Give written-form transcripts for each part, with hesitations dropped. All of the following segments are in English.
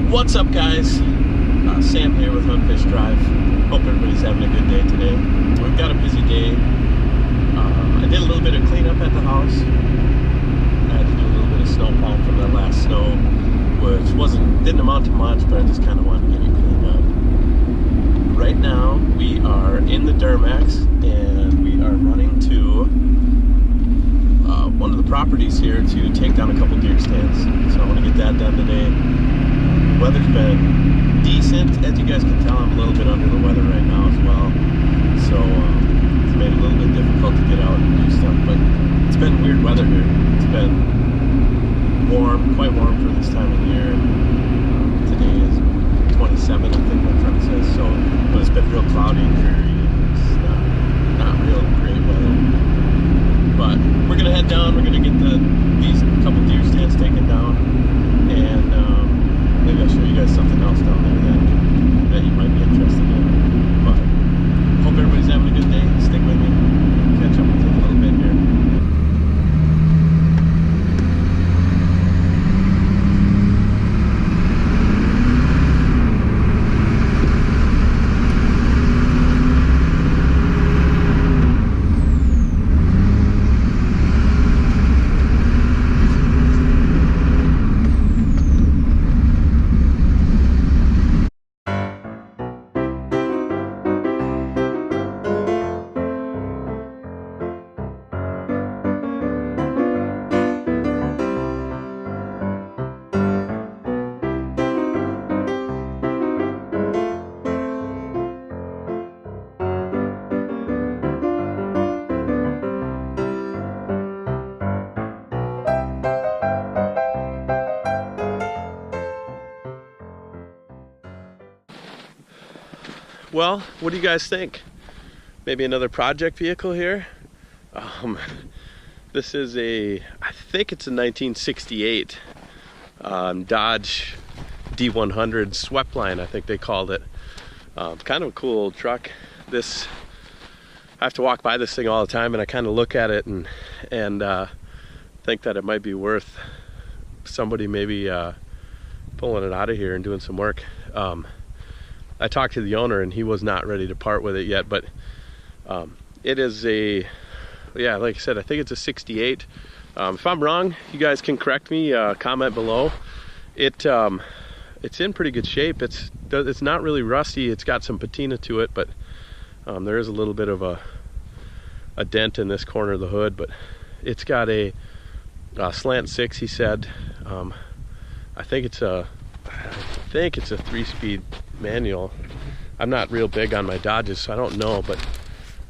What's up, guys? Sam here with Hunt Fish Drive. Hope everybody's having a good day today. We've got a busy day. I did a little bit of cleanup at the house. I had to do a little bit of snow plowing from that last snow, which didn't amount to much, but I just kind of wanted to get it cleaned up. Right now, we are in the Duramax, and we are running to one of the properties here to take down a couple deer stands. So I want to get that done today. The weather's been decent. As you guys can tell, I'm a little bit under the weather right now as well. So it's made it a little bit difficult to get out and do stuff. But it's been weird weather here. It's been warm, quite warm for this time of year. Today is 27, I think my truck says. So, but it's been real cloudy and dreary. It's not real great weather. But we're gonna head down. We're gonna get these couple deer stands taken down, and maybe I'll show you guys something else down there that you might be interested in. But hope everybody's having a good day. Stick with me. Catch up with you in a little bit here. Well, what do you guys think? Maybe another project vehicle here? This is I think it's a 1968 Dodge D100 Sweptline, I think they called it. Kind of a cool old truck. I have to walk by this thing all the time, and I kind of look at it and think that it might be worth somebody maybe pulling it out of here and doing some work. I talked to the owner, and he was not ready to part with it yet, but it is yeah, like I said, I think it's a 68. If I'm wrong, you guys can correct me, comment below. It's in pretty good shape. It's not really rusty. It's got some patina to it, but there is a little bit of a dent in this corner of the hood, but it's got a slant 6, he said. I think it's a 3-speed manual. I'm not real big on my Dodges, so I don't know, but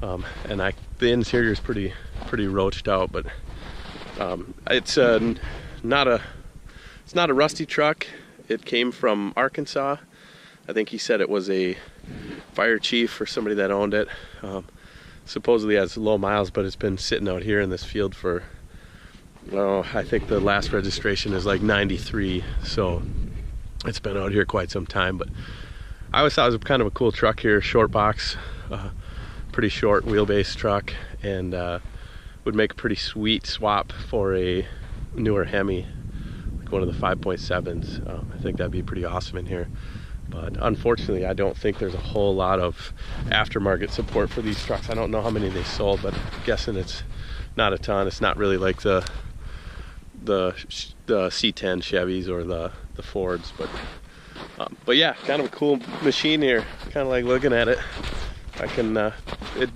and the interior is pretty roached out, but it's not a rusty truck. It came from Arkansas. I think he said it was a fire chief or somebody that owned it. Supposedly has low miles, but it's been sitting out here in this field for, I think the last registration is like 93, so it's been out here quite some time. But I always thought it was kind of a cool truck here, short box, pretty short wheelbase truck, and would make a pretty sweet swap for a newer Hemi, like one of the 5.7s. I think that'd be pretty awesome in here. But unfortunately, I don't think there's a whole lot of aftermarket support for these trucks. I don't know how many they sold, but I'm guessing it's not a ton. It's not really like the C10 Chevys or the Fords, but yeah, kind of a cool machine here. Kind of like looking at it. I think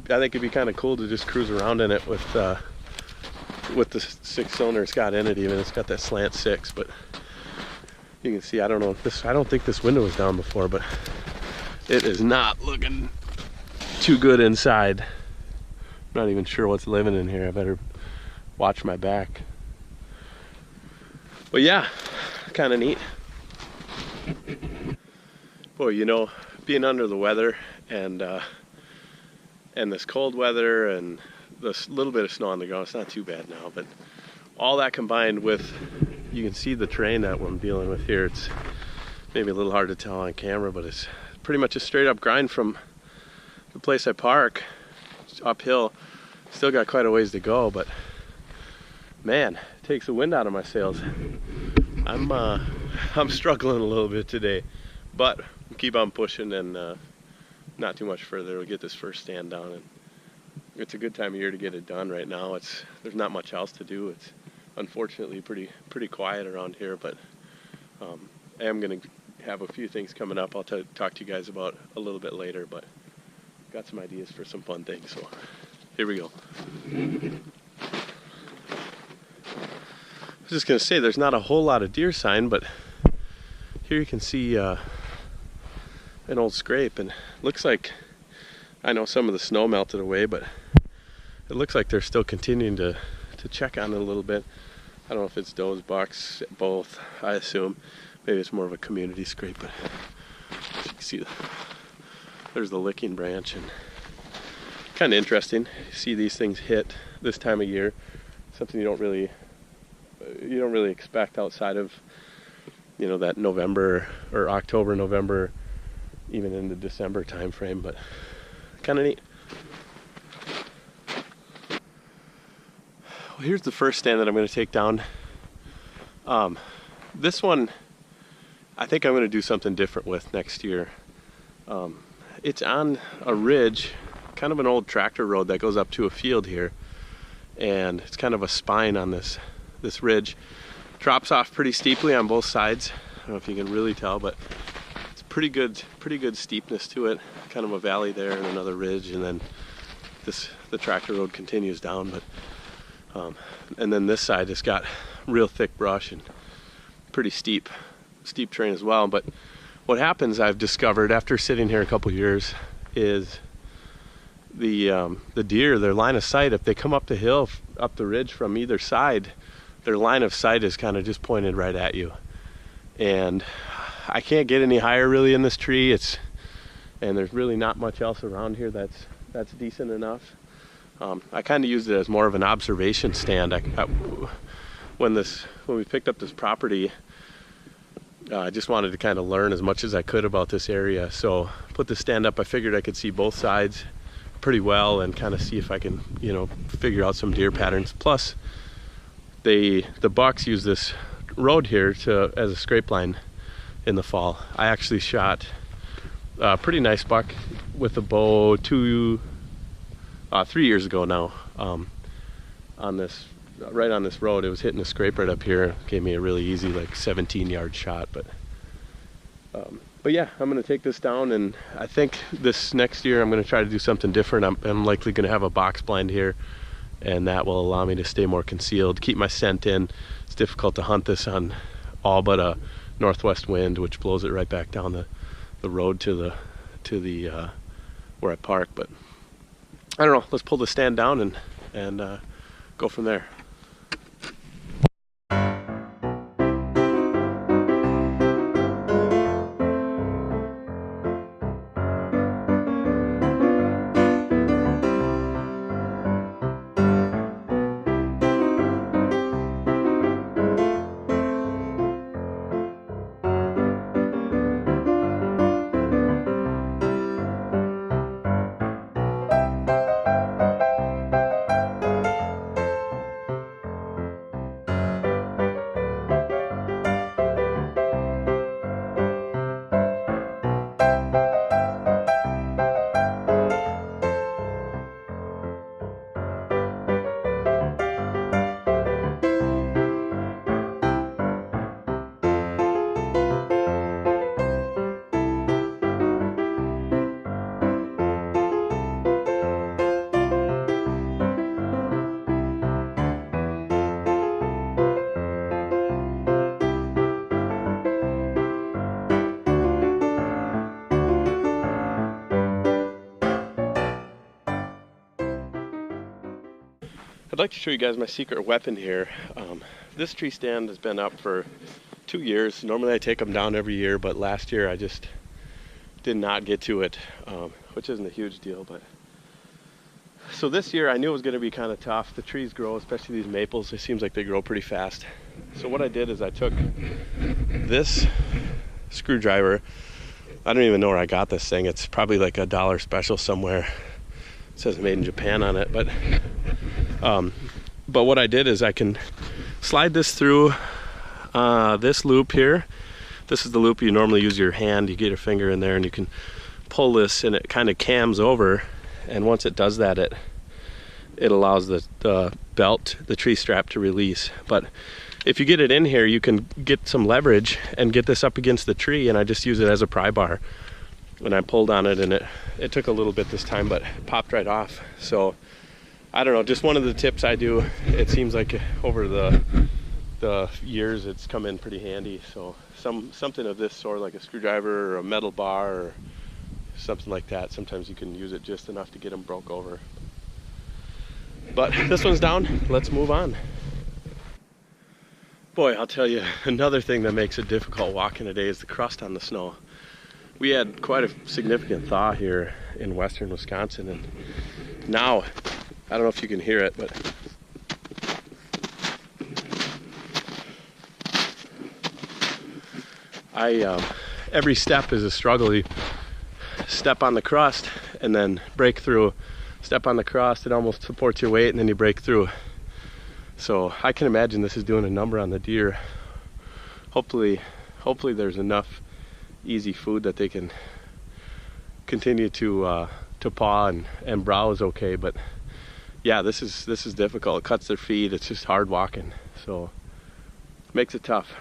it'd be kind of cool to just cruise around in it with the 6-cylinder it's got in it. Even it's got that slant 6, but you can see, I don't think this window was down before, but it is not looking too good inside. I'm not even sure what's living in here. I better watch my back. But yeah, kind of neat. Boy, you know, being under the weather and this cold weather and this little bit of snow on the ground, it's not too bad now, but all that combined with, you can see the terrain that I'm dealing with here. It's maybe a little hard to tell on camera, but it's pretty much a straight up grind from the place I park. It's uphill. Still got quite a ways to go, but man, it takes the wind out of my sails. I'm I'm struggling a little bit today, but we'll keep on pushing, and not too much further. We'll get this first stand down, and it's a good time of year to get it done right now. There's not much else to do. It's unfortunately pretty quiet around here, but I am going to have a few things coming up I'll talk to you guys about a little bit later, but got some ideas for some fun things, so here we go. I was just going to say, there's not a whole lot of deer sign, but here you can see an old scrape, and it looks like, I know some of the snow melted away, but it looks like they're still continuing to check on it a little bit. I don't know if it's does, bucks, both, I assume. Maybe it's more of a community scrape, but as you can see, there's the licking branch, and kind of interesting. You see these things hit this time of year, something you don't really expect outside of, you know, that November or October, November, even in the December time frame, but kind of neat. Well, here's the first stand that I'm going to take down. This one I think I'm going to do something different with next year. It's on a ridge, kind of an old tractor road that goes up to a field here, and it's kind of a spine on this ridge. Drops off pretty steeply on both sides. I don't know if you can really tell, but it's pretty good steepness to it. Kind of a valley there and another ridge, and then the tractor road continues down. But and then this side has got real thick brush and pretty steep terrain as well. But what happens, I've discovered after sitting here a couple years, is the deer, their line of sight, if they come up the hill, up the ridge from either side, their line of sight is kind of just pointed right at you. And I can't get any higher really in this tree. And there's really not much else around here that's decent enough. I kind of used it as more of an observation stand. When we picked up this property, I just wanted to kind of learn as much as I could about this area. So put the stand up. I figured I could see both sides pretty well and kind of see if I can, you know, figure out some deer patterns. Plus, the bucks use this road here as a scrape line in the fall. I actually shot a pretty nice buck with a bow 3 years ago now, right on this road. It was hitting a scrape right up here. Gave me a really easy, like 17-yard shot. But yeah, I'm going to take this down, and I think this next year I'm going to try to do something different. I'm likely going to have a box blind here, and that will allow me to stay more concealed, keep my scent in. It's difficult to hunt this on all but a northwest wind, which blows it right back down the road to the where I park. But I don't know. Let's pull the stand down and go from there. I'd like to show you guys my secret weapon here. This tree stand has been up for 2 years. Normally I take them down every year, but last year I just did not get to it, which isn't a huge deal. But so this year I knew it was going to be kind of tough. The trees grow, especially these maples. It seems like they grow pretty fast. So what I did is I took this screwdriver. I don't even know where I got this thing. It's probably like a $1 special somewhere. It says made in Japan on it, but what I did is I can slide this through this loop here, this is the loop you normally use your hand. You get your finger in there and you can pull this and it kind of cams over, and once it does that, it allows the belt, the tree strap, to release. But if you get it in here, you can get some leverage and get this up against the tree, and I just use it as a pry bar. And I pulled on it, and it took a little bit this time, but it popped right off. So I don't know, just one of the tips I do. It seems like over the years it's come in pretty handy. So something of this sort, like a screwdriver or a metal bar or something like that, sometimes you can use it just enough to get them broke over. But this one's down, let's move on. Boy, I'll tell you, another thing that makes it difficult walking today is the crust on the snow. We had quite a significant thaw here in western Wisconsin, and now, I don't know if you can hear it, but every step is a struggle. You step on the crust and then break through. Step on the crust, it almost supports your weight, and then you break through. So I can imagine this is doing a number on the deer. Hopefully there's enough easy food that they can continue to paw and browse okay. But yeah, this is difficult. It cuts their feet. It's just hard walking, so makes it tough.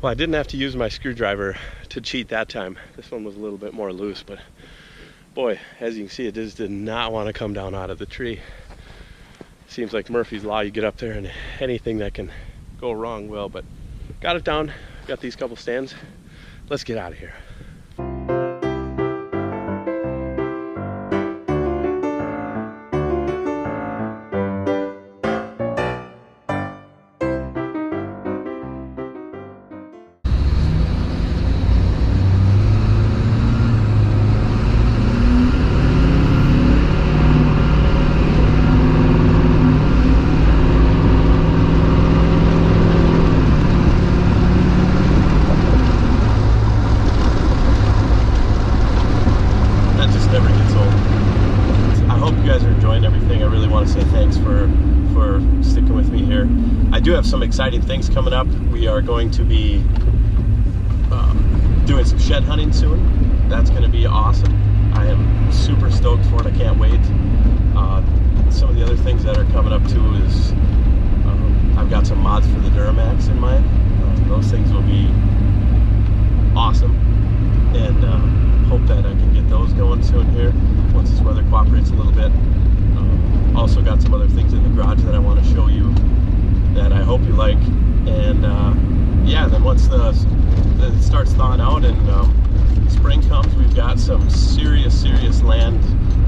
Well, I didn't have to use my screwdriver to cheat that time. This one was a little bit more loose, but boy, as you can see, it just did not want to come down out of the tree. Seems like Murphy's Law, you get up there and anything that can go wrong will, but got it down, got these couple stands. Let's get out of here. I do have some exciting things coming up. We are going to be doing some shed hunting soon. That's going to be awesome. I am super stoked for it. I can't wait. Some of the other things that are coming up too is I've got some mods for the Duramax in mind. Those things will be awesome, and hope that I can get those going soon here once this weather cooperates a little bit. Also got some other things in the garage that I want to show you that I hope you like, and yeah, then once it starts thawing out and spring comes, we've got some serious land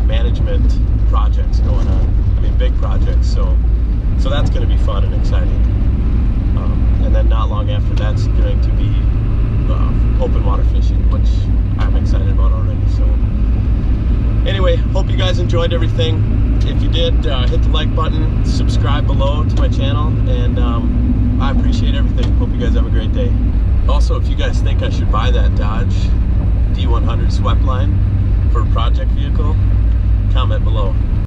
management projects going on. I mean, big projects, so that's going to be fun and exciting. And then not long after that's going to be open water fishing, which I'm excited about already. So anyway, hope you guys enjoyed everything. If you did, hit the like button, subscribe below to my channel, and I appreciate everything. Hope you guys have a great day. Also, if you guys think I should buy that Dodge D100 Sweptline for a project vehicle, comment below.